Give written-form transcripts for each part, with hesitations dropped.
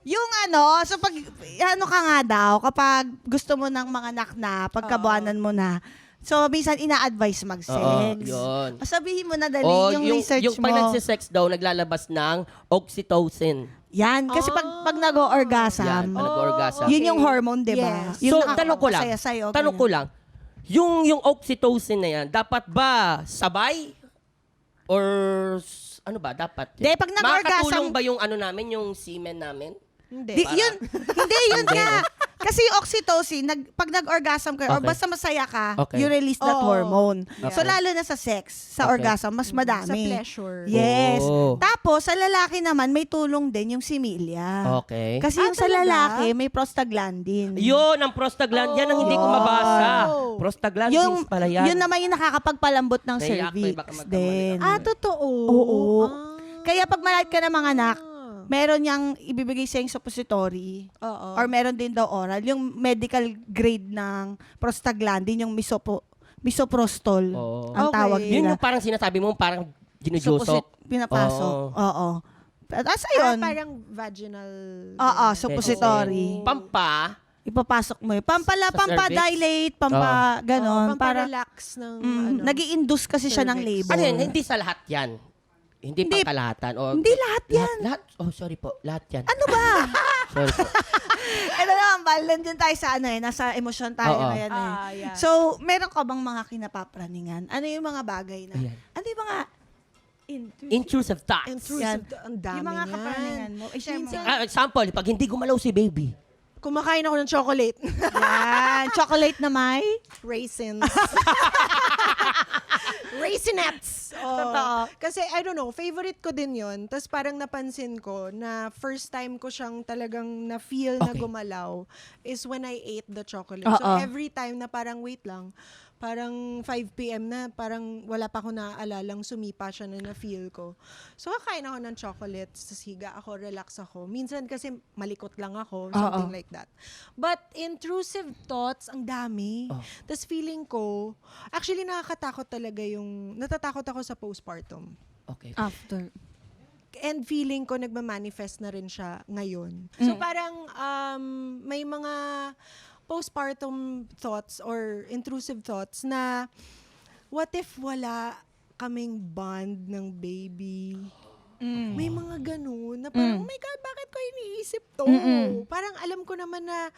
Yung so pag, ka nga daw, kapag gusto mo ng mga anak na, pagkabuanan mo na, so minsan ina-advise mag-sex. Yun. Sabihin mo na dali yung research yung mo. pag nagsisex daw, naglalabas ng oxytocin. Yan, kasi pag nag-orgasm, Yan, pag nag-orgasm. yun yung hormone, di ba? Yes. Yung So, tanong ko lang, nakakapasaya sa'yo, tanong ganun. ko lang, yung oxytocin na yan, dapat ba sabay? Or ano ba, dapat? Di, pag nag-orgasm- Makakatulong ba yung namin, yung semen namin? Hindi. Hindi, yun nga. Kasi yung oxytocin, pag nag-orgasm kayo, or Okay. basta masaya ka, Okay. you release that Oh. hormone. Okay. So, lalo na sa sex, sa Okay. orgasm, mas Sa madami. pleasure. Yes. Oh. Tapos, sa lalaki naman, may tulong din yung similya. Okay. Kasi yung sa talaga? lalaki, may prostaglandin. Yun, ang prostaglandin. Yan ang hindi ko mabasa. Oh. Prostaglandins Yung, pala yan. yun naman yung nakakapagpalambot ng Naiyak ko, cervix baka magkamali din. Totoo? Oo. Ah. Kaya pag malait ka ng mga anak, meron niyang ibibigay sa yung suppository. Oo. Or meron din daw oral. Yung medical grade ng prostaglandin, yung misoprostol. Oo. Ang Okay. tawag Yun nila. yung parang sinasabi mo, parang ginujusok. Pinapasok. Oo. Tapos ayun. Parang vaginal. Oo, suppository. Pampa, Ipapasok mo yun. Pampala, Sa pampa-dilate, ganon. Para Pamparelax ng nag-i-induce kasi siya ng cervix. labor. ano yan, hindi sa lahat yan. Hindi Hindi. pangkalahatan. O, Hindi lahat yan. Lahat? Oh, sorry po. Lahat yan. Ano ba? Sorry po. Ito naman, balan din tayo sa nasa emosyon tayo Oo. ngayon eh. Yeah. So, meron ka bang mga kinapapraningan? Ano yung mga bagay na? Ayan. Ano yung mga Intrusive thoughts. Intrusive. Ang dami yung mga yan. kapraningan mo? Eh, syempre, Example, pag hindi gumalaw si baby. Kumakain ako ng chocolate. yan. Chocolate na may? Raisins. Raisinets. Oh. Totoo. Kasi, I don't know, favorite ko din yon. Tapos parang napansin ko na first time ko siyang talagang na-feel na Okay. gumalaw is when I ate the chocolate. So, Oo. every time na parang, wait lang, parang 5 p.m. na, parang wala pa ako naaalalang sumipa siya na na-feel ko. So, kakain ako ng chocolate, sa higa ako, relax ako. Minsan kasi malikot lang ako, something like that. But intrusive thoughts, ang dami. Oh. Tapos feeling ko, actually nakakatakot talaga natatakot ako sa postpartum. Okay. After. And feeling ko nagmamanifest na rin siya ngayon. So parang may mga postpartum thoughts or intrusive thoughts na what if wala kaming bond ng baby? May mga ganun na parang, oh my God, bakit ko iniisip to? Parang alam ko naman na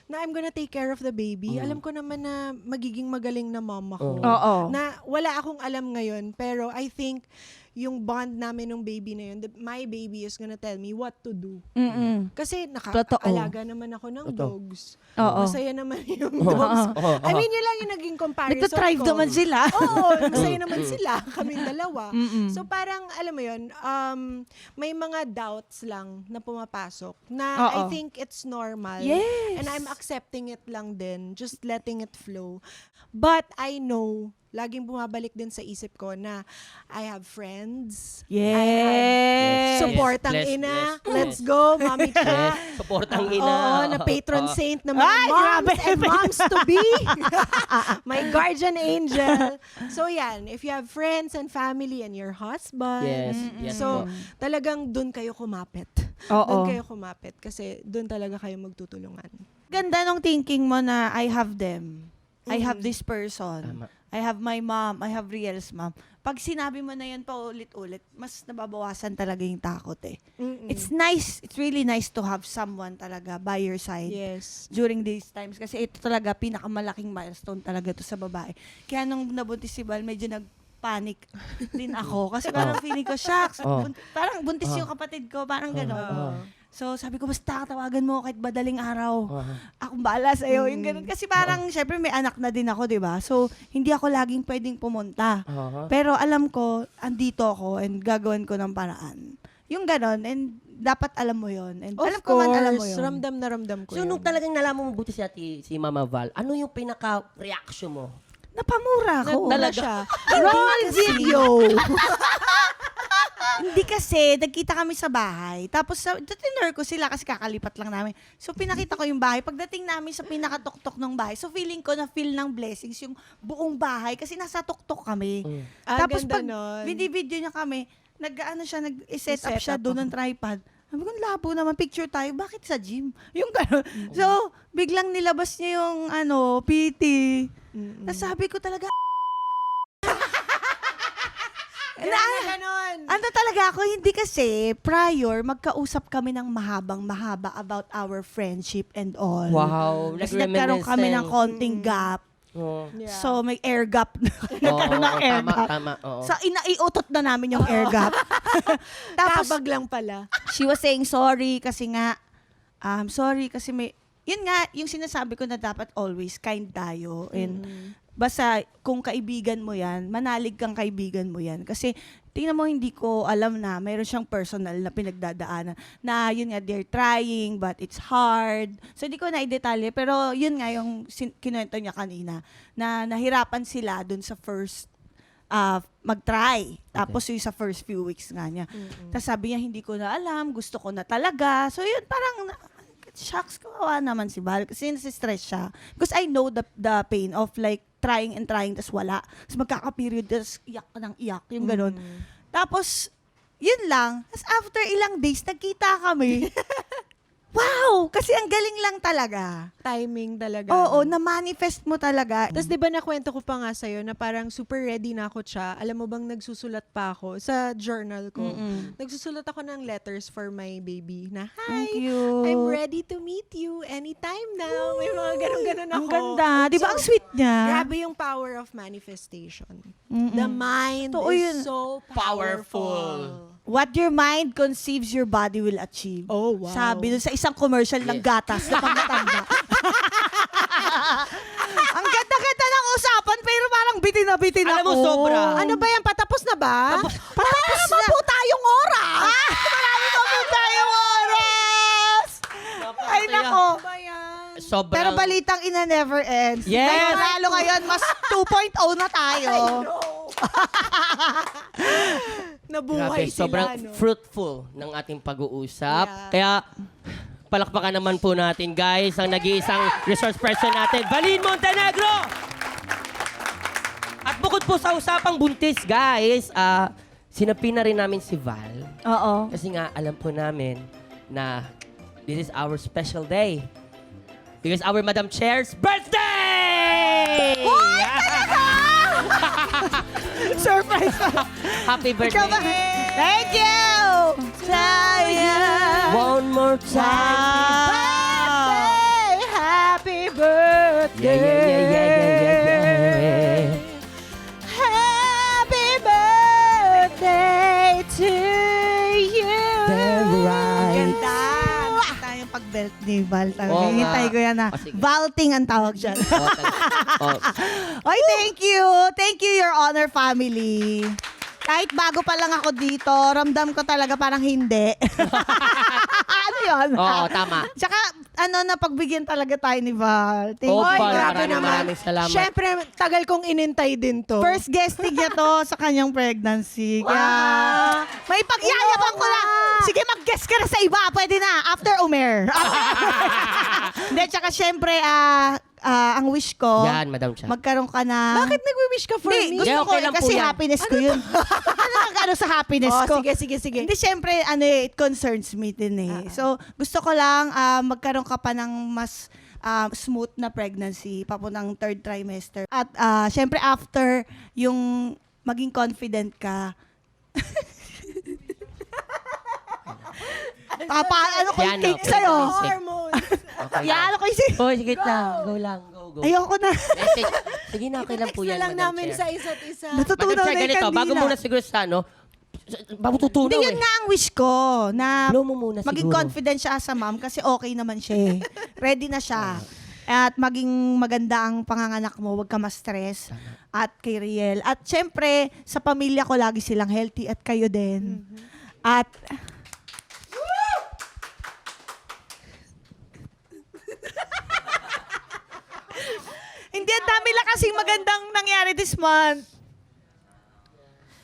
I'm gonna take care of the baby. Alam ko naman na magiging magaling na mama ko. Oo. Na wala akong alam ngayon, pero I think yung bond namin ng baby na yun, my baby is gonna tell me what to do. Kasi nakakaalaga naman ako ng dogs. Oo. Masaya naman yung dogs. I mean, yun lang yung naging comparison Nagtatrive ko. naman sila. Oo, masaya naman sila, kaming dalawa. So parang, alam mo yun, may mga doubts lang na pumapasok na I Oo. think it's normal. Yes. And I'm accepting it lang din, just letting it flow. But I know, laging bumabalik din sa isip ko na I have friends. Yes. Support ang Bless, ina. bless, Let's bless. go, Mami Cha. Yes. Supportang ina. Oo, na patron saint ng mga Ay, moms grabe. and moms to be. My guardian angel. So yan, if you have friends and family and your husband. Yes, yes So, po. talagang dun kayo kumapit. Oo. Dun kayo kumapit kasi dun talaga kayo magtutulungan. Ganda nung thinking mo na I have them. I have this person. Tama. I have my mom. I have Riel's mom. Pag sinabi mo na yan pa ulit-ulit, mas nababawasan talaga yung takot eh. It's nice. It's really nice to have someone talaga by your side. Yes. During these times. Kasi ito talaga, pinakamalaking milestone talaga to sa babae. Kaya nung nabuntis si Val, medyo nag-panic din ako. Kasi parang feeling ko, shucks, parang buntis yung kapatid ko, parang gano'n. So sabi ko, basta tawagan mo kahit madaling araw. Akong bahala sa'yo. Yung ganun. Kasi parang, syempre may anak na din ako, di ba? So, hindi ako laging pwedeng pumunta. Pero alam ko, andito ako and gagawin ko ng paraan. Yung ganon. And dapat alam mo yon. And Of alam ko man, alam mo course, yun. ramdam na ramdam ko So, yun. nung talagang nalaman mo buti si Mama Val, ano yung pinaka-reaction mo? Napamura ako. Nagdala siya. Roll video! Hindi kasi, nagkita kami sa bahay. Tapos, tinur ko sila kasi kakalipat lang namin. So, pinakita ko yung bahay. Pagdating namin sa pinakatuktok ng bahay, so feeling ko na feel ng blessings yung buong bahay kasi nasa tuktok kami. Tapos, ganda pag nun. video niya kami, nag-set up Set siya up doon ako. ng tripod. Sabi ko, labo naman, picture tayo. Bakit sa gym? Yung gano'n. So, biglang nilabas niya yung, PT. Tapos sabi ko talaga, Ganon. ano talaga ako, hindi kasi, prior, magkausap kami ng mahaba about our friendship and all. Wow. Tapos nagkaroon kami ng konting gap. Oh. Yeah. So, may air gap. Nagkaroon ng air gap. Tama. Oo. So, inaiutot na namin yung air gap. Tapos, Kabag lang pala. she was saying sorry kasi nga, sorry kasi may, yun nga, yung sinasabi ko na dapat always kind tayo. And basta kung kaibigan mo yan, manalig kang kaibigan mo yan. Kasi tingnan mo, hindi ko alam na mayroon siyang personal na pinagdadaanan. Na yun nga, they're trying but it's hard. So hindi ko na i-detalye. Pero yun nga yung kinuwento niya kanina. Na nahirapan sila dun sa first mag-try. Tapos yung sa first few weeks nga niya. Tapos sabi niya, hindi ko na alam, gusto ko na talaga. So yun, parang shucks, kawawa naman si Val. Kasi nasi-stress siya. Because I know the pain of like trying and trying, tas wala. Tapos magkaka-period, tas iyak ka ng iyak. Yung ganun. Tapos, yun lang. Tapos after ilang days, nagkita kami. Wow! Kasi ang galing lang talaga. Timing talaga. Oo, na-manifest mo talaga. Tapos di ba nakwento ko pa nga sa'yo na parang super ready na ako siya. Alam mo bang nagsusulat pa ako sa journal ko. Nagsusulat ako ng letters for my baby na, Hi, Thank you. I'm ready to meet you anytime now. May mga ganun-ganun ako. Ang ganda. Di ba ang sweet niya? Grabe yung power of manifestation. The mind Totoo is yun. so Powerful. powerful. What your mind conceives, your body will achieve. Oh, wow. Sabi dun sa isang commercial ng gatas na pangmatanda. Ang ganda-ganda ng usapan, pero parang bitin na bitin Alam ako. mo, sobra. Ano ba yan? Patapos na ba? Patapos na po tayong oras! Marami pa po tayong oras! Ay, nako. Ano ba yan? Sobrang... Pero balitang ina never ends. Yes! Ngayon, lalo ngayon, mas 2.0 na tayo. Nabuhay Grabe, sila, sobrang no? fruitful ng ating pag-uusap. Yeah. Kaya, palakpakan naman po natin, guys, ang nag-iisang resource person natin, Valin Montenegro! At bukod po sa usapang buntis, guys, sinapi na rin namin si Val. Oo. Kasi nga, alam po namin na this is our special day. Because our Madam Chair's birthday! Surprise! Happy birthday! Thank you! Sayang! One more time! Birthday! Happy birthday! Yeah. Happy birthday to you! right. Ganda! Nakita yung pag-belt ni Val. Oo nga. Hintay ko yan na. Oh, sige. Valting ang tawag dyan. Oy, thank you. Thank you, Your Honor family. Kahit bago pa lang ako dito, ramdam ko talaga parang hindi. Ano yun? Oo, tama. Tsaka, napagbigyan talaga tayo ni Val. Thank Oo, you. Val, grabe maraming salamat. Siyempre, tagal kong inintay din to. First guesting niya to sa kanyang pregnancy. Kaya, may pagyayabang ko na. Sige, mag-guest ka na sa iba. Pwede na. After Umer. Hindi, tsaka syempre, ang wish ko, Yan, Madam Cha. magkaroon ka na... Bakit nagwi-wish ka for Hindi, me? gusto Yeah, ko okay lang po kasi yan. happiness ko yun. ano sa happiness ko? Sige. Hindi, syempre, it concerns me din eh. So, gusto ko lang magkaroon ka pa ng mas smooth na pregnancy, papuntang 3rd trimester. At syempre, after yung maging confident ka, ano ko yung Yan, cake okay. sa'yo? Hormones. Okay. Yan, ano ko yung... Oh, sige na. Go lang. Go. Ayoko na. Sige na, okay lang po Text yan, na lang Madam namin Chair. sa isa't isa. Madam Natutunaw Chair, na yung ganito. Bago kandila. muna siguro sa bago tutunaw Hindi, yun nga ang wish ko. Na Blow mo muna maging siguro. confident siya as a mom kasi okay naman siya eh. Ready na siya. At maging maganda ang panganganak mo, huwag ka ma-stress. At kay Riel. At syempre, sa pamilya ko lagi silang healthy at kayo din. At hindi, ang dami lang kasing magandang nangyari this month.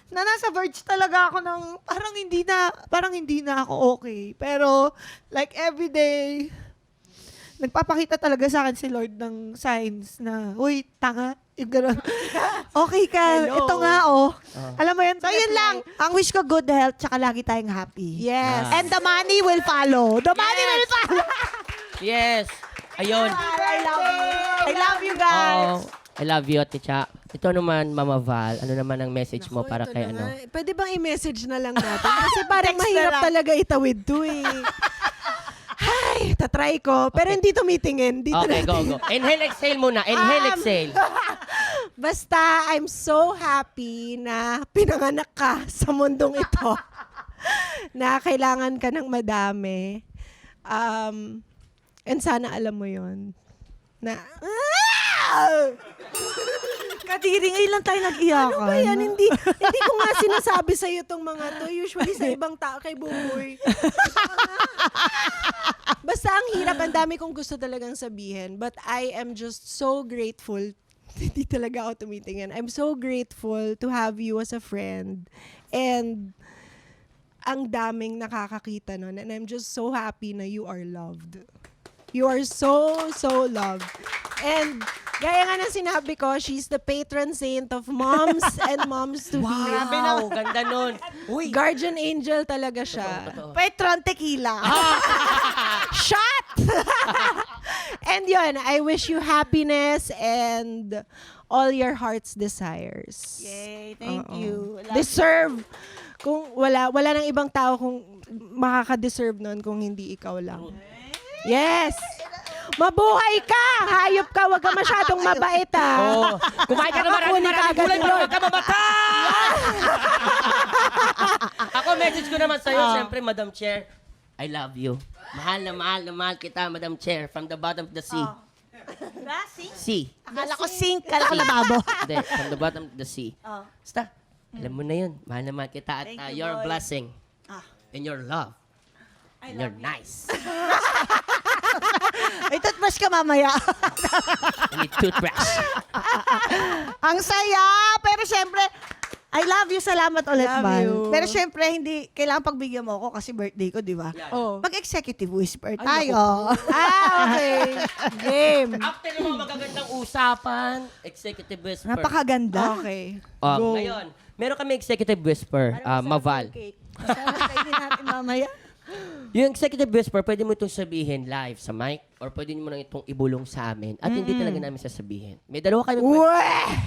Na nasa verge talaga ako ng parang hindi na ako okay. Pero like every day, nagpapakita talaga sa akin si Lord ng signs na, uy, tanga, yung gano'n. Okay ka, Hello. ito nga, oh. Alam mo yun? So, yun lang. Ang wish ko, good health, tsaka lagi tayong happy. Yes. Ah. And the money will follow. The money will follow. Yes. Ayun. I love you. I love you guys. Oh, I love you, Ate Cha. Ito naman, Mama Val, ano naman ang message mo Naku, para ito kay na ano? nga. Pwede bang i-message na lang natin? Kasi parang Text na mahirap lang. talaga itawid to eh. Ay, tatry ko. Pero Okay. hindi tumitingin. Dito Okay, go, go. Inhale, exhale muna. Inhale, exhale. Basta, I'm so happy na pinanganak ka sa mundong ito. Na kailangan ka ng madami. And sana alam mo yon na, Kadiri, ngayon lang tayo nag-iyakan. ano ba yan? Hindi ko nga sinasabi sa'yo itong mga to. Usually sa ibang tao kay Buboy. Basta ang hirap. Ang dami kong gusto talagang sabihin. But I am just so grateful. Hindi talaga ako tumitingin. I'm so grateful to have you as a friend. And ang daming nakakakita nun. And I'm just so happy na you are loved. You are so, so loved. And gaya nga ng sinabi ko, she's the patron saint of moms and moms to be. Wow, ganda nun. Uy, Guardian angel talaga siya. totoo. Petron Tequila. Shot! And yun, I wish you happiness and all your heart's desires. Yay, thank Oo. you. Deserve. Kung wala nang ibang tao kung makaka-deserve nun kung hindi ikaw lang. Yes! Mabuhay ka! Hayop ka! Huwag ka masyadong mabait, Oh, kumain ka na Kukunin marami ka agad gulay yun. para huwag ka mamatay! Ako, message ko naman sa'yo, syempre, Madam Chair, I love you. Mahal na mahal kita, Madam Chair, from the bottom of the sea. Rasi? Sea. Akala ko sink, akala ko lababo. Hindi, from the bottom of the sea. Oh. Basta, alam mo na yun. Mahal na mahal kita at Thank you, your boy. blessing Ah, and your love. I And you're love you. nice. Ay, toothbrush ka mamaya. I need toothbrush. Ang saya! Pero syempre, I love you. Salamat ulit, Love man. you. Pero syempre, hindi, kailangan pagbigyan mo ako kasi birthday ko, di ba? Oh. Mag-executive whisper tayo. Okay. Game. After ng mga magagandang usapan, executive whisper. Napakaganda. Okay. Oh, Go. ngayon, meron kami executive whisper, Maval. Masarap kainin natin mamaya. Yung executive whisper, pwede mo itong sabihin live sa mic or pwede mo lang itong ibulong sa amin at hindi talaga namin sasabihin. May dalawa kami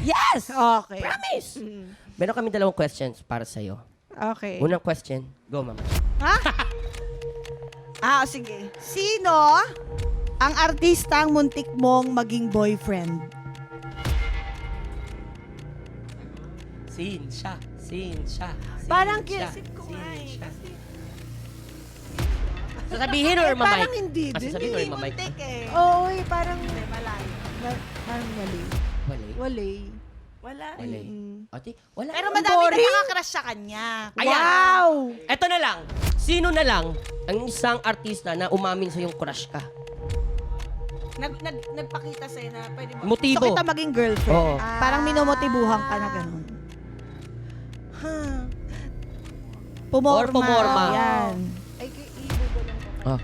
Yes! Okay. Promise! Meron kami dalawang questions para sa'yo. Okay. Unang question, go mama. Sige. Sino ang artistang muntik mong maging boyfriend? Sin siya. Parang siya. kisip ko nga eh. Sasabihin or mamay? Parang hindi din. Sasabihin or mamay? Muntik eh. Oo, parang Malayo. parang mali. Wala. Wali. Wala. Wala. Ate, wala. Pero madami Boring. nakaka-crush sa kanya. Ayan. Wow! Eto na lang. Sino na lang ang isang artista na umamin sa yung crush ka? Nagpakita sa'yo na pwede mo. Motibo. Gusto kita maging girlfriend. Oo. Parang minomotibuhan ka na ganun. Huh. Pumorma. Or pumorma. Yan. Ay, ibubo lang ko. Oh.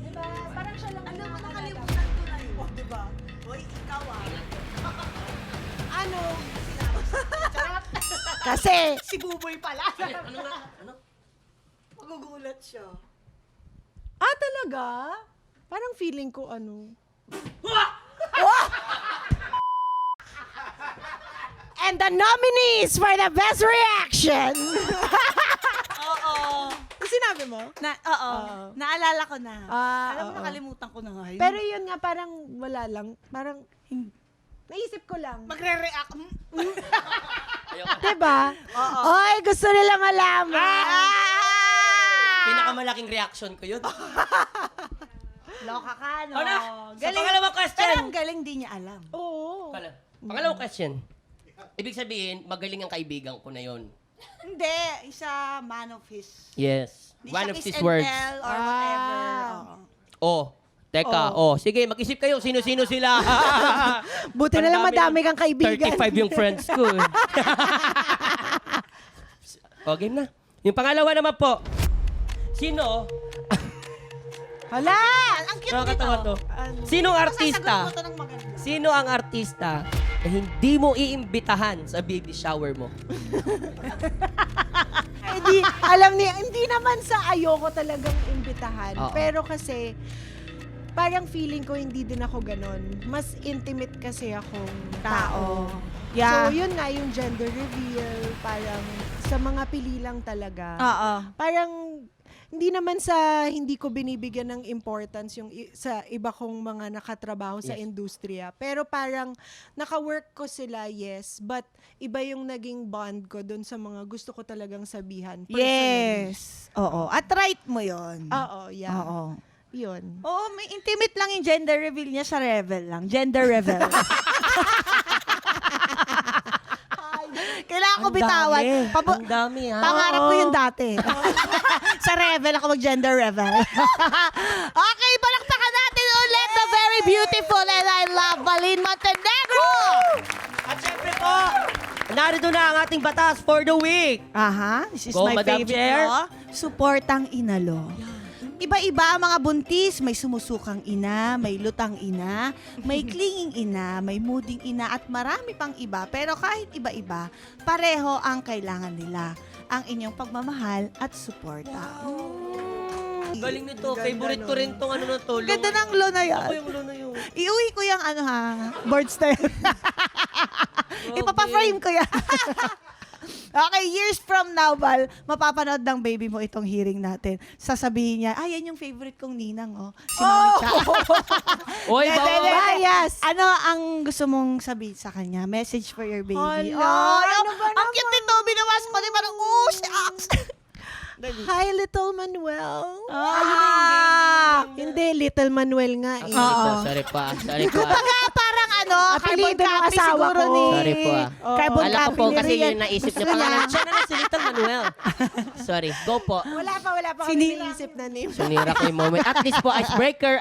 Diba? Parang siya lang. Alam mo, nakalimutan ko na yun. Diba? Hoy, ikaw Ano? Kasi, si Buboy pala. Ano? Magugulat siya. Ah, talaga? Parang feeling ko ano. And the nominees for the best reaction. Oo. Sinabi mo? Oo. Naalala ko na. Alam mo, oo. nakalimutan ko na nga yun. Pero yun nga, parang wala lang. Parang, naisip ko lang. magre-react. Diba? Oo. Oy, gusto nila malaman. Pinakamalaking reaction ko yun. Loka ka, no? Ano? Sa pangalawang question. Pero ang galing, di niya alam. Oo. Pangalawang question. Ibig sabihin, magaling ang kaibigan ko na yon. Hindi. Isa man of his. Yes. Hindi One siya of kiss his and words. tell or whatever. Oo. Oh, teka. Oh, sige, mag-isip kayo. Sino-sino sila? Buti na lang madami kang kaibigan. 35 yung friends ko. O, game na. Yung pangalawa naman po. Sino? Hala! Ang cute Nakakatawa nito. to. Sinong artista? Sasagot mo to ng maganda. Sino ang artista na hindi mo iimbitahan sa baby shower mo? Hindi naman sa ayoko talagang imbitahan. Oo. Pero kasi, parang feeling ko hindi din ako ganon. Mas intimate kasi akong tao. Yeah. So, yun nga yung gender reveal, parang sa mga pili lang talaga. Oo. Parang, hindi naman sa hindi ko binibigyan ng importance yung sa iba kong mga nakatrabaho sa Yes. industriya. Pero parang naka-work ko sila, yes. But iba yung naging bond ko dun sa mga gusto ko talagang sabihan. Personally. Yes. Oo. At right mo yon. Oo, yeah. Oo. Yun. Oo, may intimate lang yung gender reveal niya sa revel lang. Gender revel. Kailangan ko Ang bitawan. dami. Ang dami, ha? Pangarap ko yung dati. Sa revel ako mag-gender revel. Okay, palakpakan natin ulit the very beautiful and I love Balin Montenegro! At syempre po, narito na ang ating batas for the week. Aha, this is Go, my Madam favorite Chair. law. Suportang inalo. Iba-iba ang mga buntis. May sumusukang ina, may lutang ina, may clinging ina, may mooding ina, at marami pang iba. Pero kahit iba-iba, pareho ang kailangan nila. Ang inyong pagmamahal at suporta. Ang galing nito. Ganda Favorite ko nun. rin tong ano na to. Ganda ng lo na yan. Ako yung ulo na yun. Iuwi ko yung ano ha, board style. Ipapa-frame ko yan. Okay, years from now, Val, mapapanood ng baby mo itong hearing natin. Sasabihin niya, ay, yan yung favorite kong ninang, oh. Si Mami Cha. Oy, Hindi, bawa. hindi, hindi. Bias. Ano ang gusto mong sabihin sa kanya? Message for your baby. Hala, Ay, ano ba ang cute nito. Binawas ko din parang, oh, shucks. Hi, Little Manuel. Hindi. Hindi, Little Manuel nga eh. Sorry pa. Sorry pa. Kumbaga, parang ano, carbon Apelido ng copy asawa siguro ko. ni... Sorry po, ah. Carbon Alam ko copy po ni kasi Rian. yung naisip niya. Gusto Pangalan niya. siya na si Little Manuel. Sorry. Go po. Wala pa kami Sini- niisip na name. Sunira ko yung moment. At least po, icebreaker.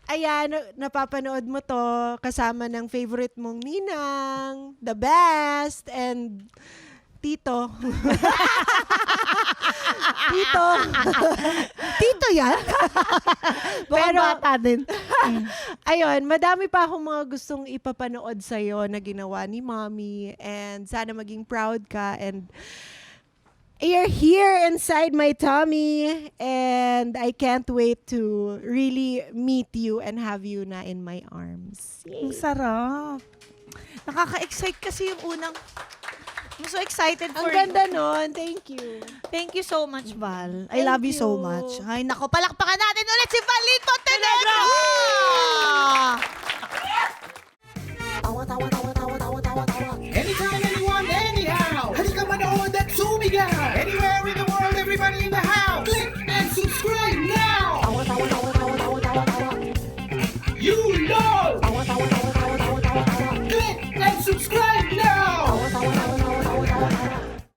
Ayan, napapanood mo to kasama ng favorite mong ninang, the best, and Tito. Tito. Tito yan? Pero, Pero- bata din. Ayun, madami pa akong mga gustong ipapanood sa'yo na ginawa ni Mommy, and sana maging proud ka, and you're here inside my tummy, and I can't wait to really meet you and have you na in my arms. Ang sarap. Nakaka-excite kasi yung unang... I'm so excited for Ang ganda nun. Thank you. Thank you so much, Val. I Thank love you so you. much. Ay, nako, palakpakan natin ulit si Valin Montenegro! Anytime, anyone, anyhow. Halika manood at sumigaw. Anywhere in the world, everybody in the house. Click and subscribe now. You know. Click